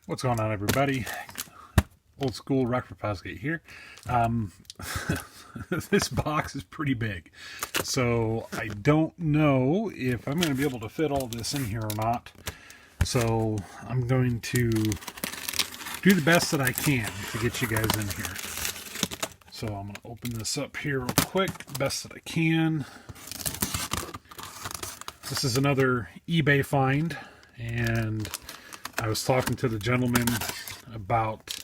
What's going on, everybody? Old school Rockford Fosgate here. This box is pretty big, so I don't know if I'm going to be able to fit all this in here or not. So I'm going to do the best that I can to get you guys in here. So I'm going to open this up here real quick, best that I can. This is another eBay find, and I was talking to the gentleman about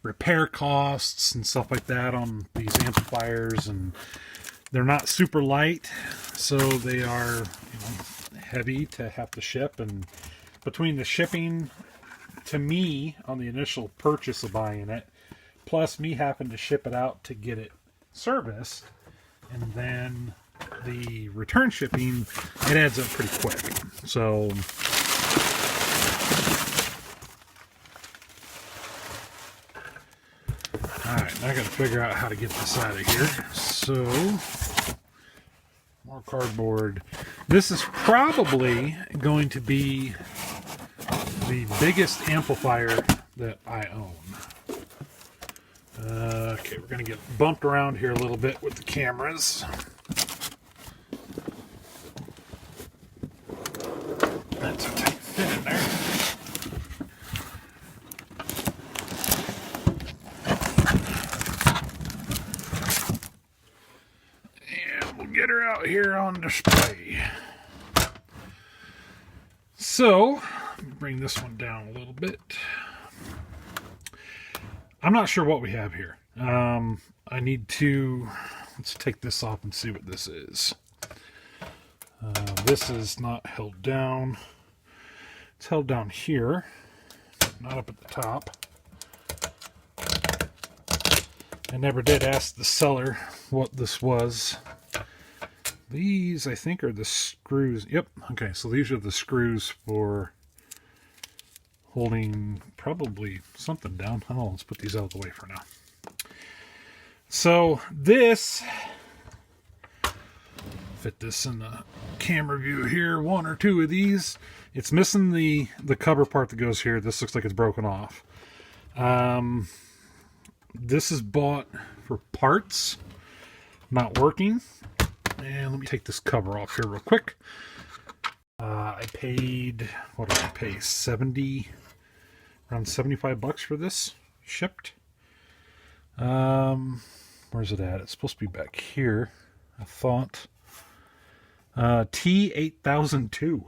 repair costs and stuff like that on these amplifiers, and they're not super light, so they are heavy to have to ship. And between the shipping to me on the initial purchase of buying it, plus me having to ship it out to get it serviced, and then the return shipping, it adds up pretty quick. So alright, now I gotta figure out how to get this out of here. So, more cardboard. This is probably going to be the biggest amplifier that I own. Okay, we're gonna get bumped around here a little bit with the cameras. That's a tight fit in there. Get her out here on display. So, bring this one down a little bit. I'm not sure what we have here. I need to, let's take this off and see what this is. This is not held down. It's held down here, not up at the top. I never did ask the seller what this was. These, I think, are the screws. Yep. Okay, so these are the screws for holding probably something down. Oh, let's put these out of the way for now. So this, fit this in the camera view here, one or two of these. It's missing the cover part that goes here. This looks like it's broken off. This is bought for parts, not working. And let me take this cover off here real quick. I paid, what did I pay? Around 75 bucks for this, shipped. Where's it at? It's supposed to be back here, I thought. T8002.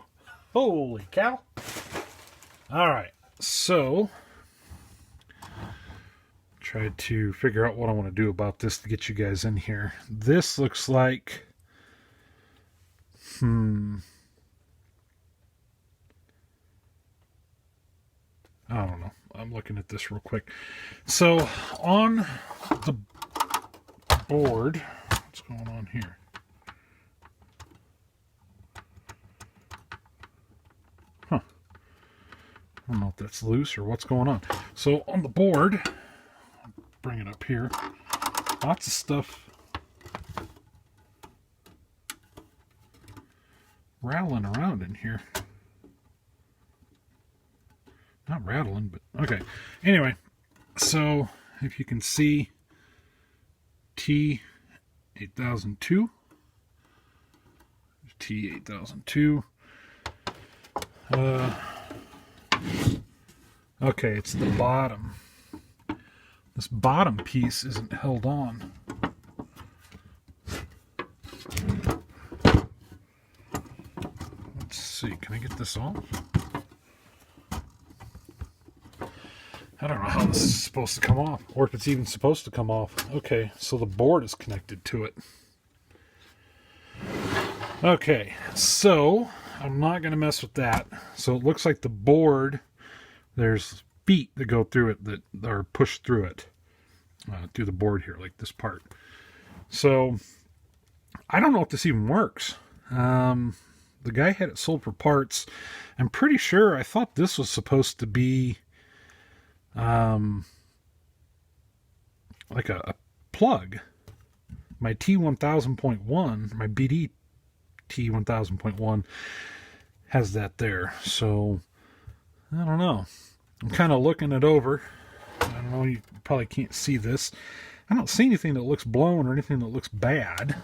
Holy cow. Alright, so tried to figure out what I want to do about this to get you guys in here. This looks like I don't know. I'm looking at this real quick. So on the board, what's going on here? Huh. I don't know if that's loose or what's going on. So on the board, I'll bring it up here. Lots of stuff rattling around in here. Not rattling, but okay. Anyway, so if you can see T8002. T8002. Okay, it's the bottom. This bottom piece isn't held on. Let's see, can I get this off? I don't know how this is supposed to come off, or if it's even supposed to come off. Okay, so the board is connected to it. Okay, so I'm not going to mess with that. So it looks like the board, there's feet that go through it that are pushed through it, through the board here, like this part. So I don't know if this even works. The guy had it sold for parts. I'm pretty sure, I thought this was supposed to be like a plug. My T1000.1, my BD T1000.1 has that there. So I don't know. I'm kind of looking it over. I don't know, you probably can't see this. I don't see anything that looks blown or anything that looks bad.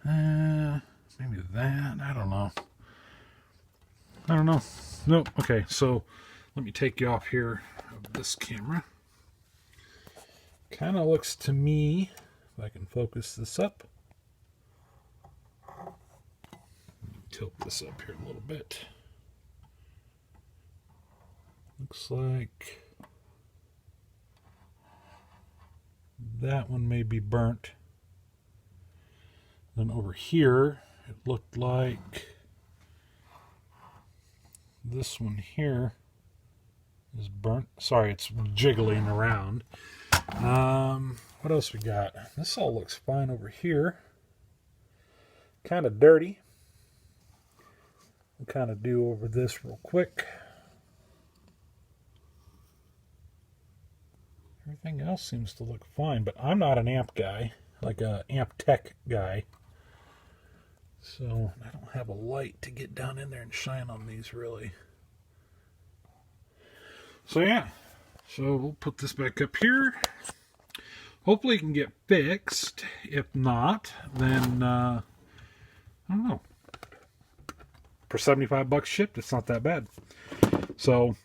Maybe that. I don't know. Nope. Okay, so let me take you off here of this camera. Kind of looks to me, if I can focus this up. Tilt this up here a little bit. Looks like that one may be burnt. Then over here, it looked like this one here is burnt. Sorry, it's jiggling around. What else we got? This all looks fine over here. Kind of dirty. We'll kind of do over this real quick. Everything else seems to look fine, but I'm not an amp guy, like a amp tech guy. So I don't have a light to get down in there and shine on these really. So yeah, so we'll put this back up here. Hopefully it can get fixed. If not, then I don't know. For $75 shipped, it's not that bad. So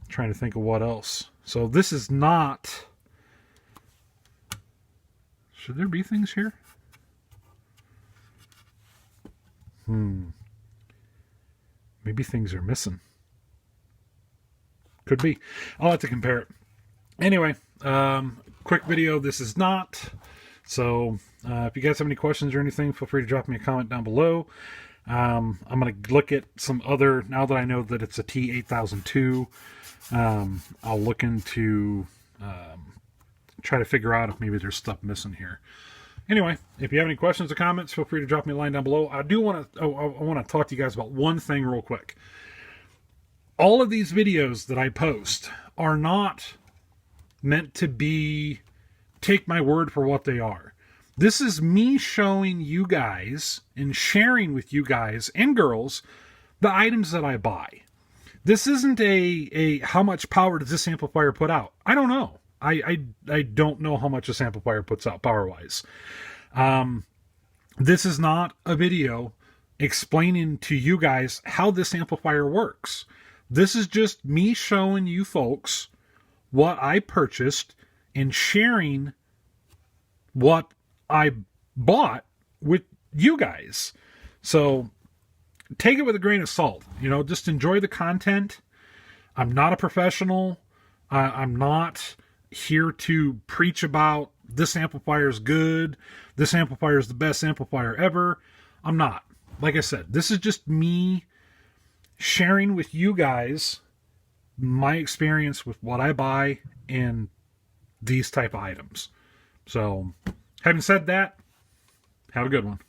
trying to think of what else. So this is not. Should there be things here? Maybe things are missing. Could be. I'll have to compare it. Anyway, quick video. This is not. So if you guys have any questions or anything, feel free to drop me a comment down below. I'm going to look at some other, now that I know that it's a T8002, I'll look into try to figure out if maybe there's stuff missing here. Anyway, if you have any questions or comments, feel free to drop me a line down below. I want to talk to you guys about one thing real quick. All of these videos that I post are not meant to be, take my word for what they are. This is me showing you guys and sharing with you guys and girls the items that I buy. This isn't a how much power does this amplifier put out? I don't know. I don't know how much this amplifier puts out power-wise. This is not a video explaining to you guys how this amplifier works. This is just me showing you folks what I purchased and sharing what I bought with you guys. So take it with a grain of salt. You know, just enjoy the content. I'm not a professional. I'm not here to preach about this amplifier is good, this amplifier is the best amplifier ever. I'm not. Like I said, this is just me sharing with you guys my experience with what I buy and these type of items. So, having said that, have a good one.